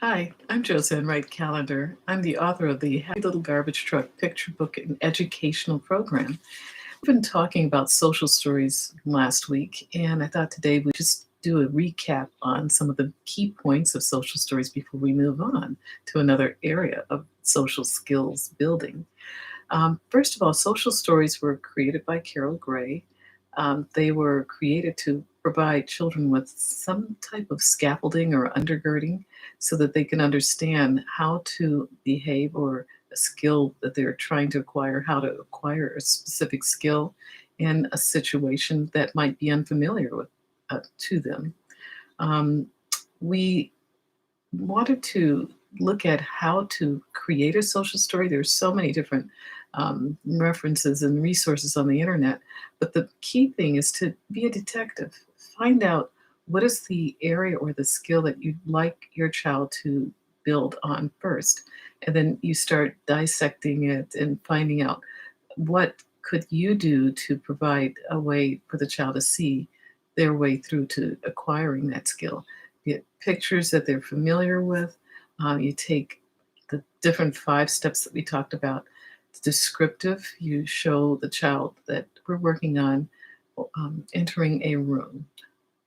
Hi, I'm Josanne Wright Callender. I'm the author of the Happy Little Garbage Truck picture book and educational program. We've been talking about social stories last week, and I thought today we'd just do a recap on some of the key points of social stories before we move on to another area of social skills building. First of all, social stories were created by Carol Gray. They were created to provide children with some type of scaffolding or undergirding so that they can understand how to behave or a skill that they're trying to acquire, how to acquire a specific skill in a situation that might be unfamiliar to them. Um, we wanted to look at how to create a social story. There's so many different references and resources on the internet, but the key thing is to be a detective. Find out what is the area or the skill that you'd like your child to build on first, and then you start dissecting it and finding out what could you do to provide a way for the child to see their way through to acquiring that skill. Get pictures that they're familiar with. You take the different 5 steps that we talked about. It's descriptive. You show the child that we're working on entering a room.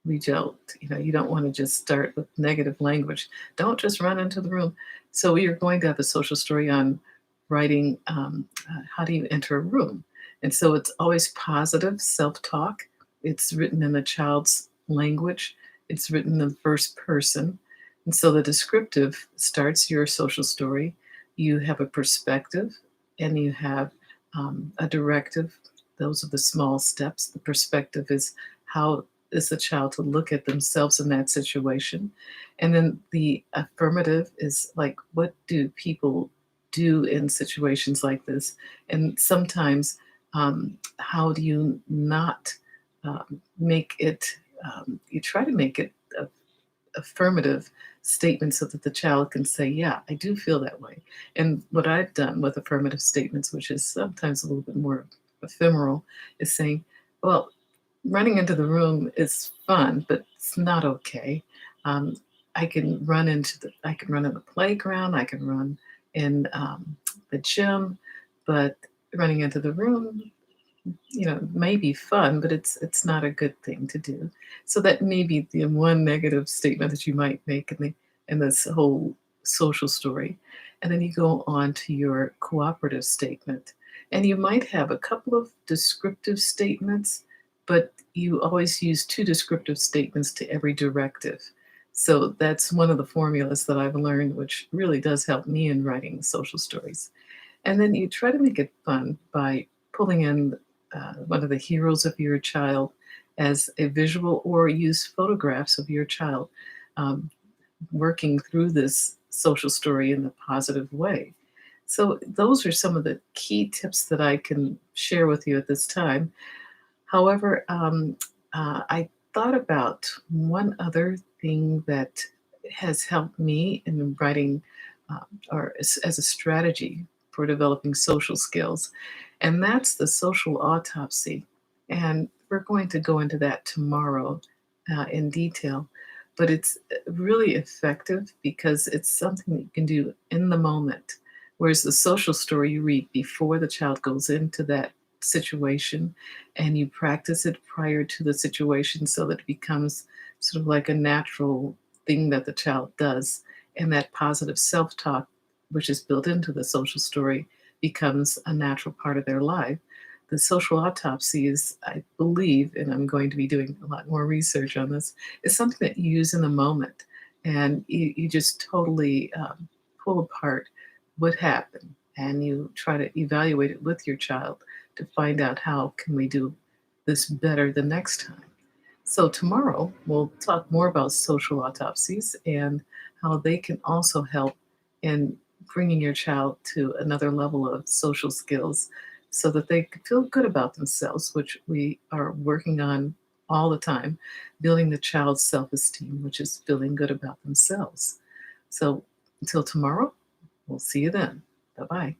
We don't, you don't want to just start with negative language. Don't just run into the room. So we are going to have a social story on writing how do you enter a room. And so it's always positive self-talk. It's written in the child's language. It's written in the first person. And so the descriptive starts your social story. You have a perspective and you have a directive. Those are the small steps. The perspective is how is the child to look at themselves in that situation. And then the affirmative is like, what do people do in situations like this? And sometimes, how do you not make it, you try to make it affirmative statement so that the child can say, yeah, I do feel that way. And what I've done with affirmative statements, which is sometimes a little bit more ephemeral, is saying, well, running into the room is fun, but it's not okay. Um, I can run in the playground, I can run in the gym, but running into the room, may be fun, but it's not a good thing to do. So that may be the one negative statement that you might make in this whole social story. And then you go on to your cooperative statement. And you might have a couple of descriptive statements, but you always use 2 descriptive statements to every directive. So that's one of the formulas that I've learned, which really does help me in writing social stories. And then you try to make it fun by pulling in one of the heroes of your child as a visual or use photographs of your child um, working through this social story in a positive way. So, those are some of the key tips that I can share with you at this time. However, I thought about one other thing that has helped me in writing or as a strategy for developing social skills, and that's the social autopsy. And we're going to go into that tomorrow in detail, but it's really effective because it's something that you can do in the moment. Whereas the social story you read before the child goes into that situation and you practice it prior to the situation so that it becomes sort of like a natural thing that the child does. And that positive self talk, which is built into the social story, becomes a natural part of their life. The social autopsy is, I believe, and I'm going to be doing a lot more research on this, is something that you use in the moment. And you just totally pull apart what happened and you try to evaluate it with your child to find out how can we do this better the next time. So tomorrow we'll talk more about social autopsies and how they can also help in bringing your child to another level of social skills so that they can feel good about themselves, which we are working on all the time, building the child's self-esteem, which is feeling good about themselves. So until tomorrow, we'll see you then. Bye-bye.